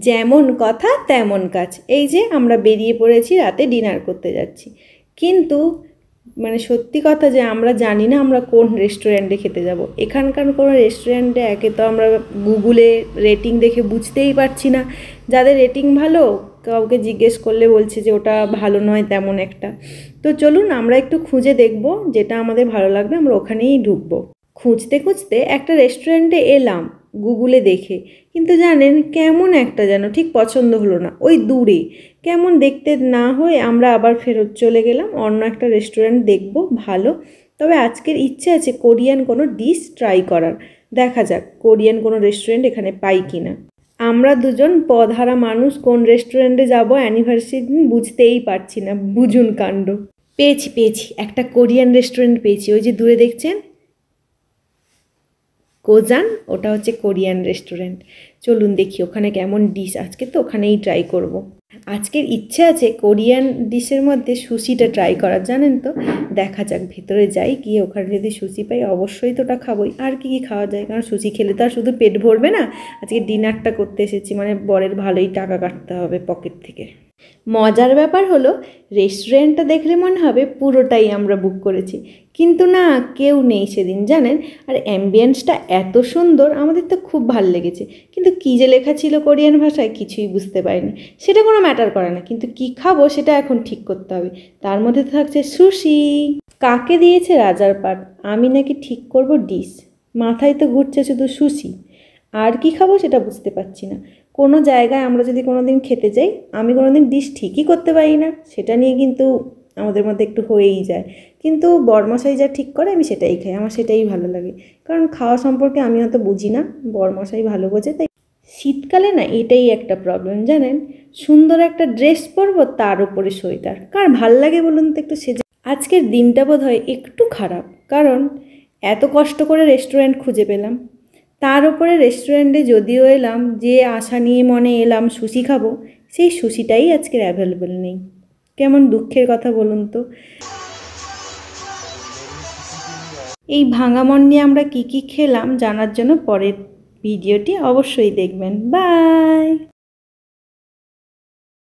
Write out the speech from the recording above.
যেমন কথা তেমন কাজ। এই যে আমরা বেরিয়ে পড়েছি, রাতে ডিনার করতে যাচ্ছি, কিন্তু মানে সত্যি কথা যে আমরা জানি না আমরা কোন রেস্টুরেন্টে খেতে যাব। এখানকার কোনো রেস্টুরেন্টে একে তো আমরা গুগলে রেটিং দেখে বুঝতেই পারছি না, যাদের রেটিং ভালো কাউকে জিজ্ঞেস করলে বলছে যে ওটা ভালো নয় তেমন একটা। তো চলুন আমরা একটু খুঁজে দেখব, যেটা আমাদের ভালো লাগবে আমরা ওখানেই ঢুকবো। খুঁজতে খুঁজতে একটা রেস্টুরেন্টে এলাম গুগলে দেখে, কিন্তু জানেন কেমন একটা যেন ঠিক পছন্দ হলো না, ওই দূরে কেমন দেখতে না হয়ে আমরা আবার ফেরত চলে গেলাম, অন্য একটা রেস্টুরেন্ট দেখব ভালো। তবে আজকের ইচ্ছে আছে কোরিয়ান কোনো ডিশ ট্রাই করার, দেখা যাক কোরিয়ান কোনো রেস্টুরেন্ট এখানে পাই কিনা। আমরা দুজন পদহারা মানুষ কোন রেস্টুরেন্টে যাব অ্যানিভার্সারি দিন বুঝতেই পারছি না, বুঝুন কাণ্ড। পেয়েছি পেয়েছি, একটা কোরিয়ান রেস্টুরেন্ট পেয়েছি, ওই যে দূরে দেখছেন কোজান, ওটা হচ্ছে কোরিয়ান রেস্টুরেন্ট। চলুন দেখি ওখানে কেমন ডিশ, আজকে তো ওখানেই ট্রাই করব। আজকের ইচ্ছে আছে কোরিয়ান ডিশের মধ্যে সুশিটা ট্রাই করার, জানেন তো। দেখা যাক ভেতরে যাই, গিয়ে ওখানে যদি সুশি পাই অবশ্যই তো ওটা খাবোই। আর কি কি খাওয়া যায়, কারণ সুশি খেলে তো আর শুধু পেট ভরবে না, আজকে ডিনারটা করতে এসেছি মানে বরের ভালোই টাকা কাটতে হবে পকেট থেকে। মজার ব্যাপার হলো রেস্টুরেন্টটা দেখলে মনে হবে পুরোটাই আমরা বুক করেছি, কিন্তু না, কেউ নেই সেদিন জানেন। আর অ্যাম্বিয়েন্সটা এত সুন্দর, আমাদের তো খুব ভালো লেগেছে, কিন্তু কী যে লেখা ছিল কোরিয়ান ভাষায় কিছুই বুঝতে পারিনি। সেটা কোনো ম্যাটার করে না, কিন্তু কি খাবো সেটা এখন ঠিক করতে হবে। তার মধ্যে থাকছে সুশি। কাকে দিয়েছে রাজার পাট, আমি নাকি ঠিক করব ডিশ, মাথায় তো ঘুরছে শুধু সুশি। আর কি খাবো সেটা বুঝতে পারছি না। কোনো জায়গায় আমরা যদি কোনো দিন খেতে যাই, আমি কোনো দিন ডিশ ঠিকই করতে পারি না, সেটা নিয়ে কিন্তু আমাদের মধ্যে একটু হয়েই যায়। কিন্তু বরমশাই যা ঠিক করে আমি সেটাই খাই, আমার সেটাই ভালো লাগে। কারণ খাওয়া সম্পর্কে আমি অত বুঝি না, বরমশাই ভালো বোঝে। তাই শীতকালে না এটাই একটা প্রবলেম জানেন, সুন্দর একটা ড্রেস পরবো তার উপরে সোয়েটার, কার ভাল লাগে বলুন তো একটু সেজে। আজকের দিনটা বোধ হয় একটু খারাপ, কারণ এত কষ্ট করে রেস্টুরেন্ট খুঁজে পেলাম, তার উপরে রেস্টুরেন্টে যদিও এলাম, যে আশা নিয়ে মনে এলাম সুশি খাবো, সেই সুশিটাই আজকের অ্যাভেলেবল নেই। কেমন দুঃখের কথা বলুন তো। এই ভাঙা মন নিয়ে আমরা কি কি খেলাম জানার জন্য পরের ভিডিওটি অবশ্যই দেখবেন। বাই।